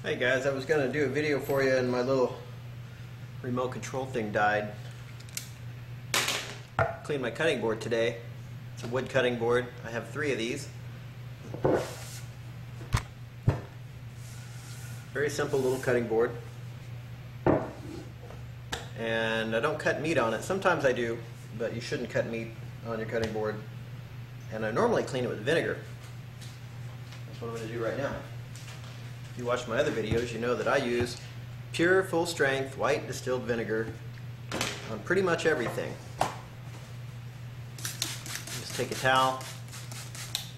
Hey guys, I was going to do a video for you and my little remote control thing died. Cleaned my cutting board today. It's a wood cutting board. I have 3 of these. Very simple little cutting board. And I don't cut meat on it. Sometimes I do, but you shouldn't cut meat on your cutting board. And I normally clean it with vinegar. That's what I'm going to do right now. If you watch my other videos, you know that I use pure, full-strength, white distilled vinegar on pretty much everything. Just take a towel,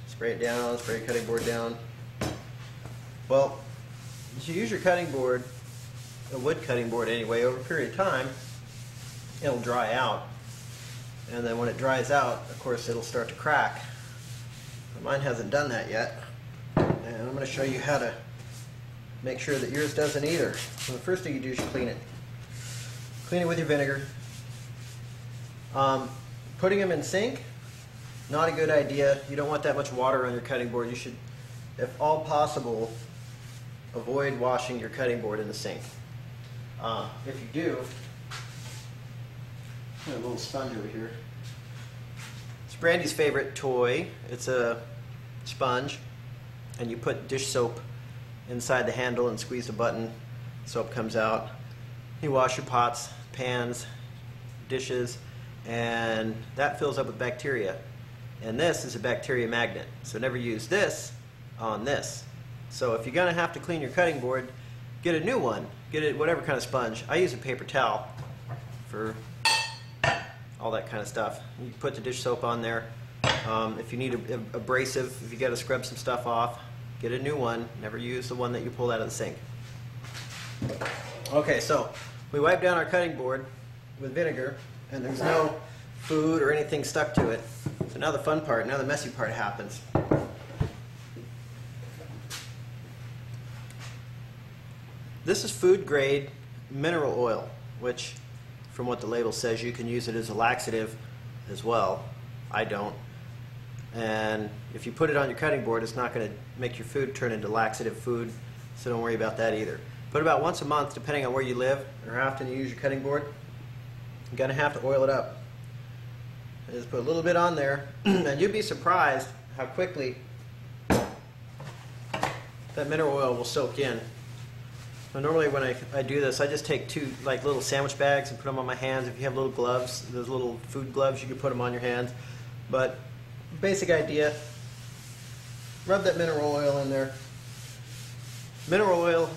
spray it down, spray your cutting board down. Well, as you use your cutting board, a wood cutting board anyway, over a period of time, it'll dry out. And then when it dries out, of course, it'll start to crack. But mine hasn't done that yet. And I'm going to show you how to make sure that yours doesn't either. So the first thing you do is you clean it. Clean it with your vinegar. Putting them in sink, not a good idea. You don't want that much water on your cutting board. You should, if all possible, avoid washing your cutting board in the sink. If you do, I have a little sponge over here. It's Brandy's favorite toy. It's a sponge, and you put dish soap inside the handle and squeeze the button. Soap comes out. You wash your pots, pans, dishes, and that fills up with bacteria. And this is a bacteria magnet, so never use this on this. So if you're going to have to clean your cutting board, get a new one. Get it whatever kind of sponge. I use a paper towel for all that kind of stuff. You put the dish soap on there. If you need abrasive, if you got to scrub some stuff off, get a new one. Never use the one that you pulled out of the sink. Okay, so we wipe down our cutting board with vinegar, and there's no food or anything stuck to it. So now the fun part, now the messy part happens. This is food grade mineral oil, which from what the label says you can use it as a laxative as well. I don't. And if you put it on your cutting board, it's not going to make your food turn into laxative food, so don't worry about that either. But about once a month, depending on where you live or how often you use your cutting board, you're going to have to oil it up. Just put a little bit on there, and you'd be surprised how quickly that mineral oil will soak in. So normally when I do this, I just take 2 like little sandwich bags and put them on my hands. If you have little gloves, those little food gloves, you can put them on your hands. But basic idea, rub that mineral oil in there. Mineral oil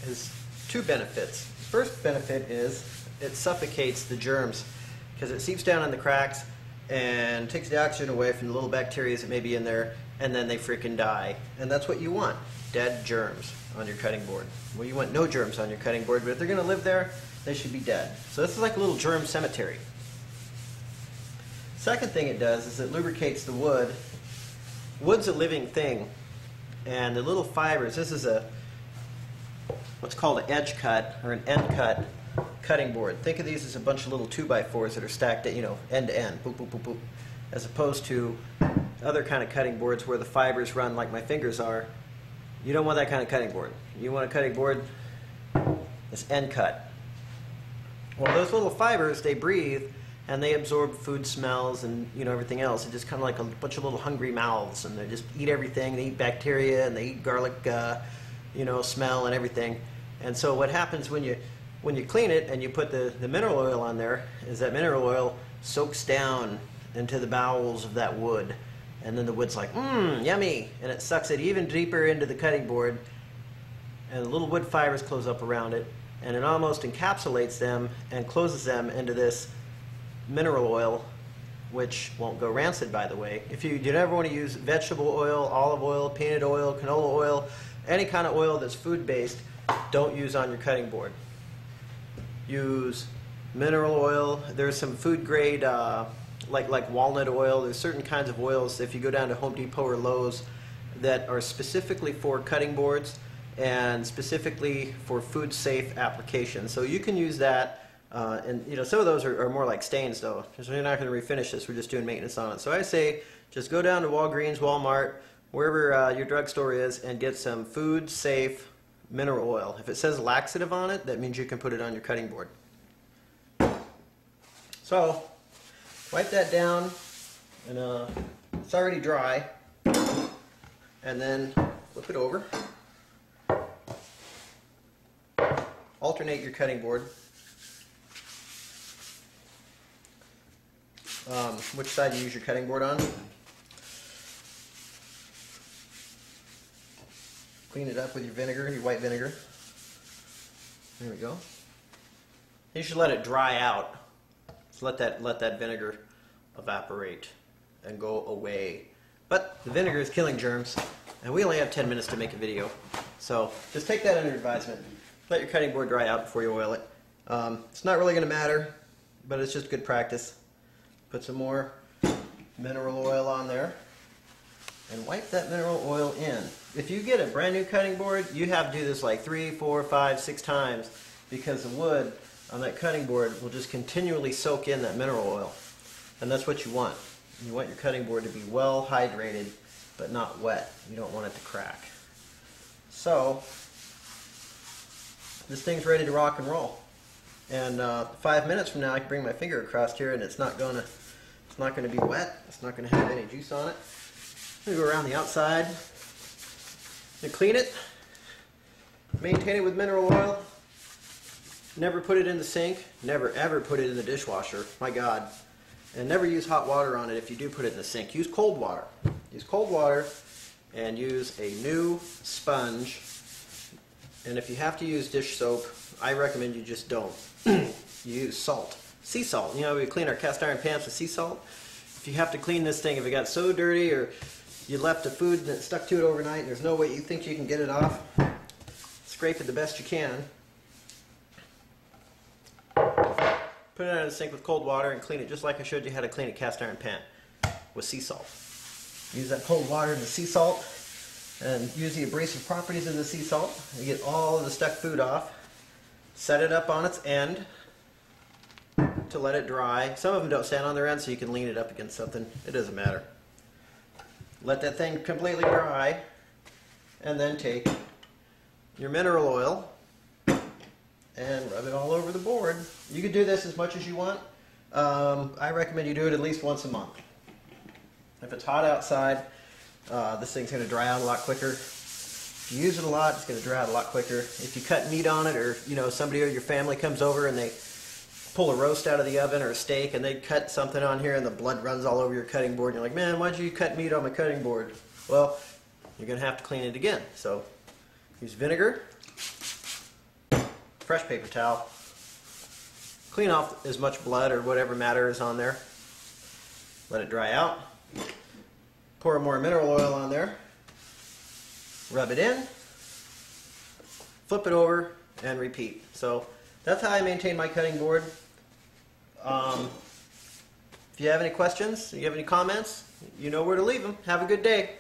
has 2 benefits. The first benefit is it suffocates the germs because it seeps down in the cracks and takes the oxygen away from the little bacteria that may be in there, and then they freaking die. And that's what you want, dead germs on your cutting board. Well, you want no germs on your cutting board, but if they're going to live there, they should be dead. So this is like a little germ cemetery. Second thing it does is it lubricates the wood. Wood's a living thing, and the little fibers, this is what's called an edge cut or an end cut cutting board. Think of these as a bunch of little 2x4s that are stacked at, end to end, boop, boop, boop, boop, as opposed to other kind of cutting boards where the fibers run like my fingers are. You don't want that kind of cutting board. You want a cutting board that's end cut. Well, those little fibers, they breathe and they absorb food smells and everything else. It's just kind of like a bunch of little hungry mouths, and they just eat everything. They eat bacteria and they eat garlic, smell and everything. And so what happens when you clean it and you put the mineral oil on there is that mineral oil soaks down into the bowels of that wood. And then the wood's like, yummy, and it sucks it even deeper into the cutting board, and the little wood fibers close up around it, and it almost encapsulates them and closes them into this mineral oil, which won't go rancid, by the way. If you ever want to use vegetable oil, olive oil, peanut oil, canola oil, any kind of oil that's food-based, don't use on your cutting board. Use mineral oil. There's some food-grade like walnut oil. There's certain kinds of oils, if you go down to Home Depot or Lowe's, that are specifically for cutting boards and specifically for food safe applications. So you can use that, and some of those are more like stains though, because we're not going to refinish this, we're just doing maintenance on it. So I say just go down to Walgreens, Walmart, wherever your drugstore is, and get some food safe mineral oil. If it says laxative on it, that means you can put it on your cutting board. So, wipe that down, and it's already dry, and then flip it over. Alternate your cutting board. Which side you use your cutting board on. Clean it up with your vinegar, your white vinegar. There we go. You should let it dry out. So let that vinegar evaporate and go away. But the vinegar is killing germs, and we only have 10 minutes to make a video. So just take that under advisement. Let your cutting board dry out before you oil it. It's not really going to matter, but it's just good practice. Put some more mineral oil on there and wipe that mineral oil in. If you get a brand new cutting board, you have to do this like 3, 4, 5, 6 times because the wood on that cutting board will just continually soak in that mineral oil. And that's what you want. You want your cutting board to be well hydrated but not wet. You don't want it to crack. So this thing's ready to rock and roll. And 5 minutes from now I can bring my finger across here and it's not going to be wet. It's not going to have any juice on it. I'm going to go around the outside and clean it. Maintain it with mineral oil. Never put it in the sink. Never ever put it in the dishwasher. My God. And never use hot water on it if you do put it in the sink. Use cold water. Use cold water and use a new sponge. And if you have to use dish soap, I recommend you just don't. You use salt. Sea salt. You know, we clean our cast iron pans with sea salt. If you have to clean this thing, if it got so dirty or you left a food that stuck to it overnight and there's no way you think you can get it off, scrape it the best you can. Put it out of the sink with cold water and clean it just like I showed you how to clean a cast iron pan with sea salt. Use that cold water and the sea salt and use the abrasive properties of the sea salt. You get all of the stuck food off. Set it up on its end to let it dry. Some of them don't stand on their end, so you can lean it up against something. It doesn't matter. Let that thing completely dry and then take your mineral oil and rub it all over the board. You can do this as much as you want. I recommend you do it at least once a month. If it's hot outside, this thing's going to dry out a lot quicker. If you use it a lot, it's going to dry out a lot quicker. If you cut meat on it, or somebody or your family comes over and they pull a roast out of the oven or a steak and they cut something on here and the blood runs all over your cutting board and you're like, man, why'd you cut meat on my cutting board? Well, you're going to have to clean it again. So use vinegar, fresh paper towel, clean off as much blood or whatever matter is on there. Let it dry out. Pour more mineral oil on there. Rub it in. Flip it over and repeat. So that's how I maintain my cutting board. If you have any questions, you have any comments, you know where to leave them. Have a good day.